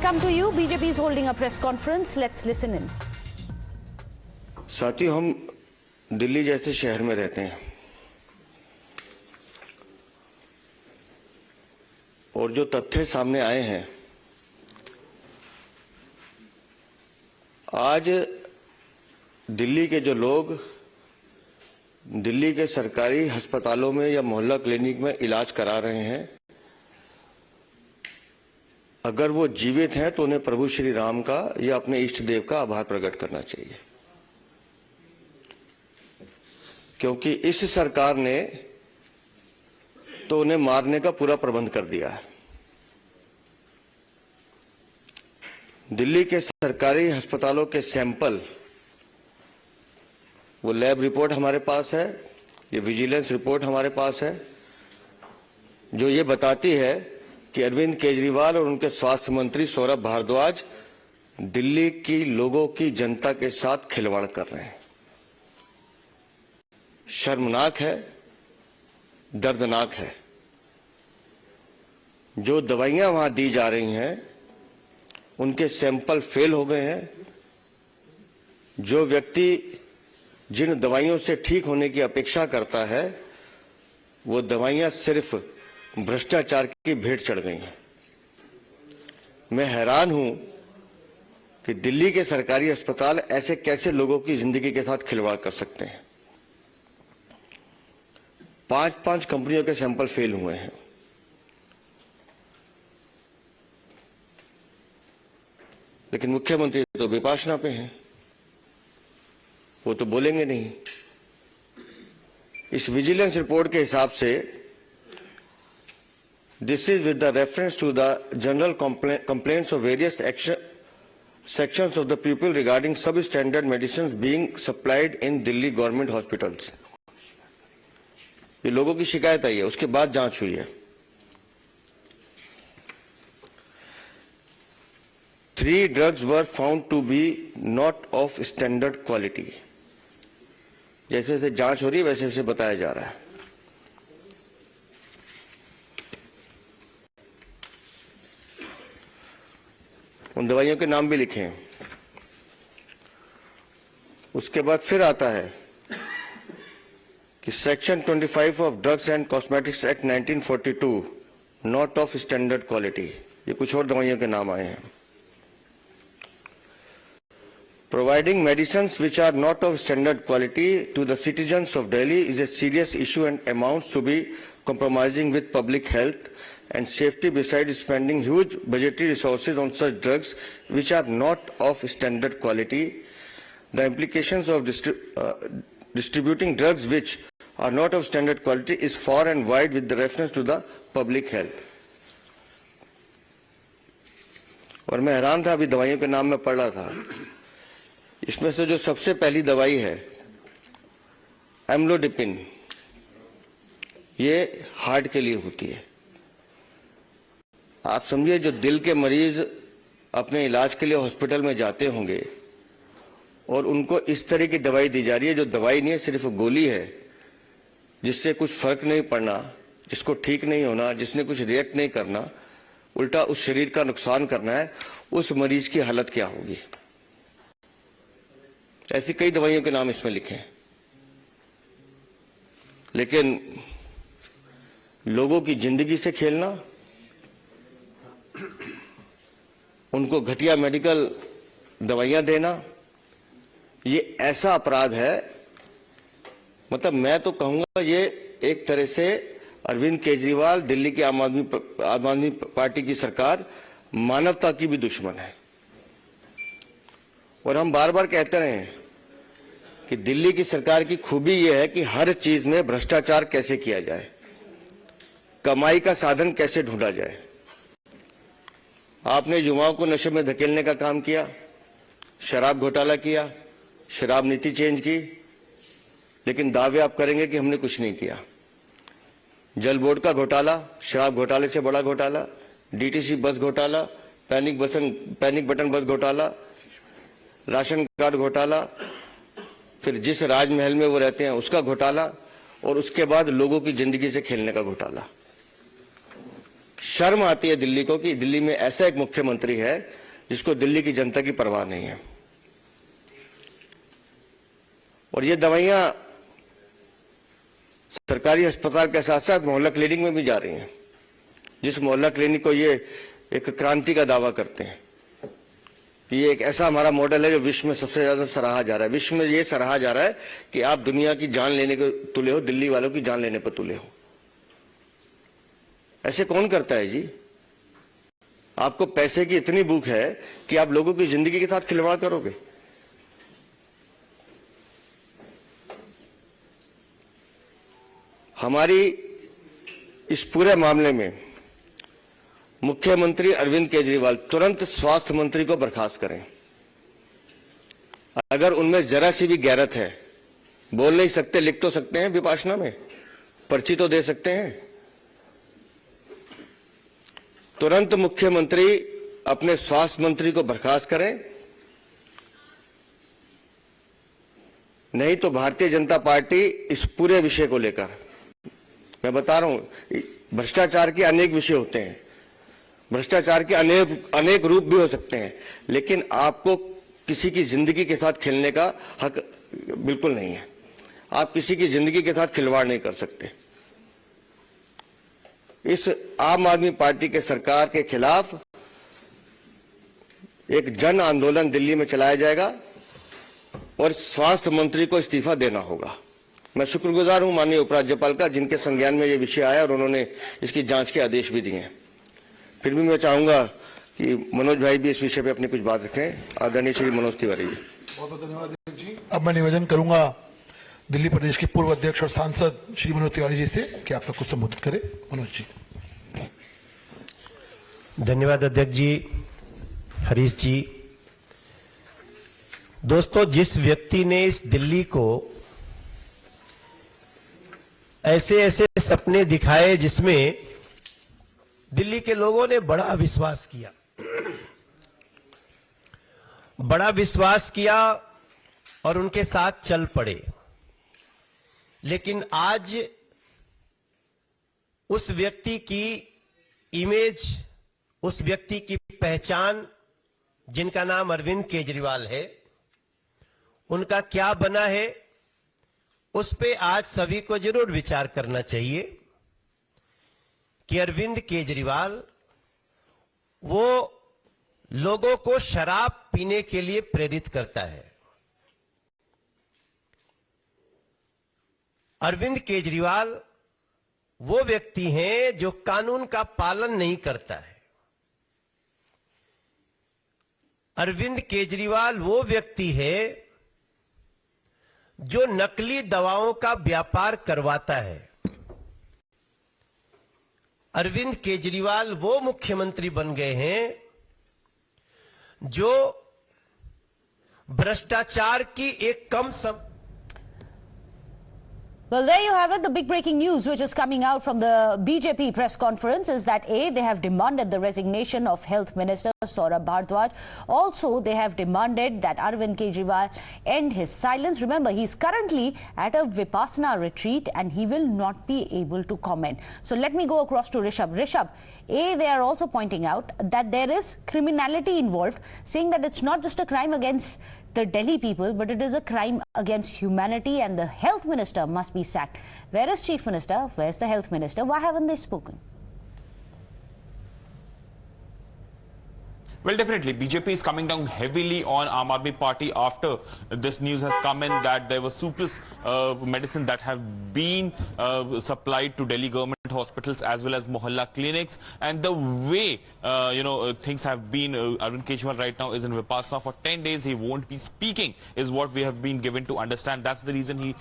come to you. BJP is holding a press conference. Let's listen in. साथियों, हम दिल्ली जैसे शहर में रहते हैं और जो तथ्य सामने आए हैं, आज दिल्ली के जो लोग दिल्ली के सरकारी अस्पतालों में या मोहल्ला क्लिनिक में इलाज करा रहे हैं, अगर वो जीवित हैं तो उन्हें प्रभु श्री राम का या अपने इष्ट देव का आभार प्रकट करना चाहिए, क्योंकि इस सरकार ने तो उन्हें मारने का पूरा प्रबंध कर दिया है। दिल्ली के सरकारी अस्पतालों के सैंपल, वो लैब रिपोर्ट हमारे पास है, ये विजिलेंस रिपोर्ट हमारे पास है, जो ये बताती है कि अरविंद केजरीवाल और उनके स्वास्थ्य मंत्री सौरभ भारद्वाज दिल्ली की लोगों की जनता के साथ खिलवाड़ कर रहे हैं। शर्मनाक है, दर्दनाक है। जो दवाइयां वहां दी जा रही हैं, उनके सैंपल फेल हो गए हैं। जो व्यक्ति जिन दवाइयों से ठीक होने की अपेक्षा करता है, वो दवाइयां सिर्फ भ्रष्टाचार की भेंट चढ़ गई हैं। मैं हैरान हूं कि दिल्ली के सरकारी अस्पताल ऐसे कैसे लोगों की जिंदगी के साथ खिलवाड़ कर सकते हैं। 5 कंपनियों के सैंपल फेल हुए हैं। लेकिन मुख्यमंत्री तो विपाशना पे हैं, वो तो बोलेंगे नहीं। इस विजिलेंस रिपोर्ट के हिसाब से this is with the reference to the general complaints of various sections of the people regarding substandard medicines being supplied in Delhi government hospitals। ये लोगों की शिकायत आई है, उसके बाद जांच हुई है। 3 drugs were found to be not of standard quality। जैसे जैसे जांच हो रही है वैसे वैसे बताया जा रहा है। उन दवाइयों के नाम भी लिखे हैं। उसके बाद फिर आता है कि section 25 of drugs and cosmetics act 1942 not of standard quality. ये कुछ और दवाइयों के नाम आए हैं। Providing medicines which are not of standard quality to the citizens of Delhi is a serious issue and amounts to be compromising with public health and safety, besides spending huge budgetary resources on such drugs which are not of standard quality. The implications of distributing drugs which are not of standard quality is far and wide with the reference to the public health। और मैं हैरान था, अभी दवाइयों के नाम में पढ़ रहा था, इसमें से जो सबसे पहली दवाई है एम्लोडिपिन, ये हार्ट के लिए होती है। आप समझिए, जो दिल के मरीज अपने इलाज के लिए हॉस्पिटल में जाते होंगे और उनको इस तरह की दवाई दी जा रही है, जो दवाई नहीं है, सिर्फ गोली है, जिससे कुछ फर्क नहीं पड़ना, जिसको ठीक नहीं होना, जिसने कुछ रिएक्ट नहीं करना, उल्टा उस शरीर का नुकसान करना है, उस मरीज की हालत क्या होगी। ऐसी कई दवाइयों के नाम इसमें लिखे हैं। लेकिन लोगों की जिंदगी से खेलना, उनको घटिया मेडिकल दवाइयां देना, ये ऐसा अपराध है। मतलब मैं तो कहूंगा ये एक तरह से अरविंद केजरीवाल, दिल्ली की आम आदमी पार्टी की सरकार मानवता की भी दुश्मन है। और हम बार बार कहते रहे हैं कि दिल्ली की सरकार की खूबी यह है कि हर चीज में भ्रष्टाचार कैसे किया जाए, कमाई का साधन कैसे ढूंढा जाए। आपने युवाओं को नशे में धकेलने का काम किया, शराब घोटाला किया, शराब नीति चेंज की, लेकिन दावे आप करेंगे कि हमने कुछ नहीं किया। जल बोर्ड का घोटाला, शराब घोटाले से बड़ा घोटाला, डीटीसी बस घोटाला, पैनिक बटन बस घोटाला, राशन कार्ड घोटाला, फिर जिस राजमहल में वो रहते हैं उसका घोटाला, और उसके बाद लोगों की जिंदगी से खेलने का घोटाला। शर्म आती है दिल्ली को कि दिल्ली में ऐसा एक मुख्यमंत्री है जिसको दिल्ली की जनता की परवाह नहीं है। और ये दवाइयां सरकारी अस्पताल के साथ साथ मोहल्ला क्लिनिक में भी जा रही हैं, जिस मोहल्ला क्लिनिक को ये एक क्रांति का दावा करते हैं कि ये एक ऐसा हमारा मॉडल है जो विश्व में सबसे ज्यादा सराहा जा रहा है। विश्व में ये सराहा जा रहा है कि आप दुनिया की जान लेने को तुले हो, दिल्ली वालों की जान लेने पर तुले हो। ऐसे कौन करता है जी? आपको पैसे की इतनी भूख है कि आप लोगों की जिंदगी के साथ खिलवाड़ करोगे। हमारी इस पूरे मामले में मुख्यमंत्री अरविंद केजरीवाल तुरंत स्वास्थ्य मंत्री को बर्खास्त करें। अगर उनमें जरा सी भी गैरत है, बोल नहीं सकते, लिख तो सकते हैं विपाशना में, पर्ची तो दे सकते हैं। तुरंत मुख्यमंत्री अपने स्वास्थ्य मंत्री को बर्खास्त करें, नहीं तो भारतीय जनता पार्टी इस पूरे विषय को लेकर, मैं बता रहा हूं, भ्रष्टाचार के अनेक विषय होते हैं, भ्रष्टाचार के अनेक रूप भी हो सकते हैं, लेकिन आपको किसी की जिंदगी के साथ खेलने का हक बिल्कुल नहीं है। आप किसी की जिंदगी के साथ खिलवाड़ नहीं कर सकते। इस आम आदमी पार्टी के सरकार के खिलाफ एक जन आंदोलन दिल्ली में चलाया जाएगा और स्वास्थ्य मंत्री को इस्तीफा देना होगा। मैं शुक्रगुजार हूं माननीय उपराज्यपाल का, जिनके संज्ञान में ये विषय आया और उन्होंने इसकी जांच के आदेश भी दिए हैं। फिर भी मैं चाहूंगा कि मनोज भाई भी इस विषय पे अपनी कुछ बात रखें। आदरणीय श्री मनोज तिवारी जी। बहुत बहुत धन्यवाद जी। अब मैं निवेदन करूंगा दिल्ली प्रदेश के पूर्व अध्यक्ष और सांसद श्री मनोज तिवारी जी से कि आप सबको संबोधित करें। मनोज जी। धन्यवाद अध्यक्ष जी, हरीश जी। दोस्तों, जिस व्यक्ति ने इस दिल्ली को ऐसे ऐसे सपने दिखाए जिसमें दिल्ली के लोगों ने बड़ा विश्वास किया और उनके साथ चल पड़े, लेकिन आज उस व्यक्ति की इमेज, उस व्यक्ति की पहचान, जिनका नाम अरविंद केजरीवाल है, उनका क्या बना है, उस पे आज सभी को जरूर विचार करना चाहिए कि अरविंद केजरीवाल वो लोगों को शराब पीने के लिए प्रेरित करता है। अरविंद केजरीवाल वो व्यक्ति हैं जो कानून का पालन नहीं करता है। अरविंद केजरीवाल वो व्यक्ति है जो नकली दवाओं का व्यापार करवाता है। अरविंद केजरीवाल वो मुख्यमंत्री बन गए हैं जो भ्रष्टाचार की एक कम Well, there you have it. The big breaking news which is coming out from the BJP press conference is that A, they have demanded the resignation of Health Minister Saurabh Bhardwaj. Also, they have demanded that Arvind Kejriwal end his silence. Remember, he is currently at a Vipassana retreat and he will not be able to comment. So let me go across to Rishabh. Rishabh, A, they are also pointing out that there is criminality involved, saying that it's not just a crime against the Delhi people, but it is a crime against humanity and the health minister must be sacked. Where is Chief Minister? Where's the health minister? Why haven't they spoken? Well, definitely, BJP is coming down heavily on Aam Aadmi Party after this news has come in that there was surplus medicine that have been supplied to Delhi government hospitals as well as mohalla clinics, and the way things have been, Arvind Kejriwal right now is in Vipassana for 10 days. He won't be speaking is what we have been given to understand. That's the reason he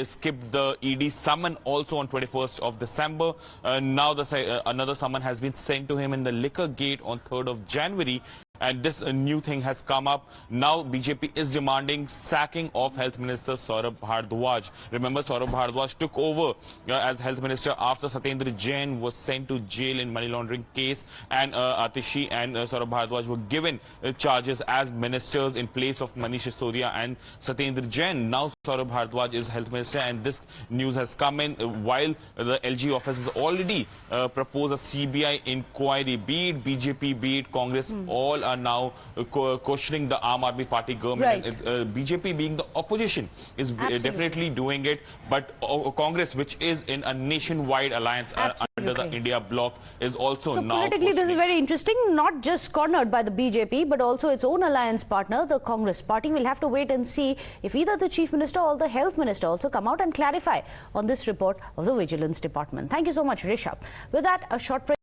skipped the ED summon also on 21st of December. Now another summon has been sent to him in the liquor gate on 3rd of January. And this new thing has come up. Now BJP is demanding sacking of Health Minister Saurabh Bhardwaj. Remember, Saurabh Bhardwaj took over as Health Minister after Satyendra Jain was sent to jail in money laundering case, and Atishi and Saurabh Bhardwaj were given charges as ministers in place of Manish Sisodia and Satyendra Jain. Now Saurabh Bhardwaj is Health Minister, and this news has come in while the LG office has already proposed a CBI inquiry. Be it BJP, be it Congress, all are now questioning the Aam Aadmi Party government. Right. And, BJP being the opposition is definitely doing it, but Congress, which is in a nationwide alliance under the India bloc, is also So now politically, this is questioning. very interesting, not just cornered by the BJP, but also its own alliance partner, the Congress party. We'll have to wait and see if either the Chief Minister or the Health Minister also come out and clarify on this report of the Vigilance Department. Thank you so much, Rishabh. With that, a short break.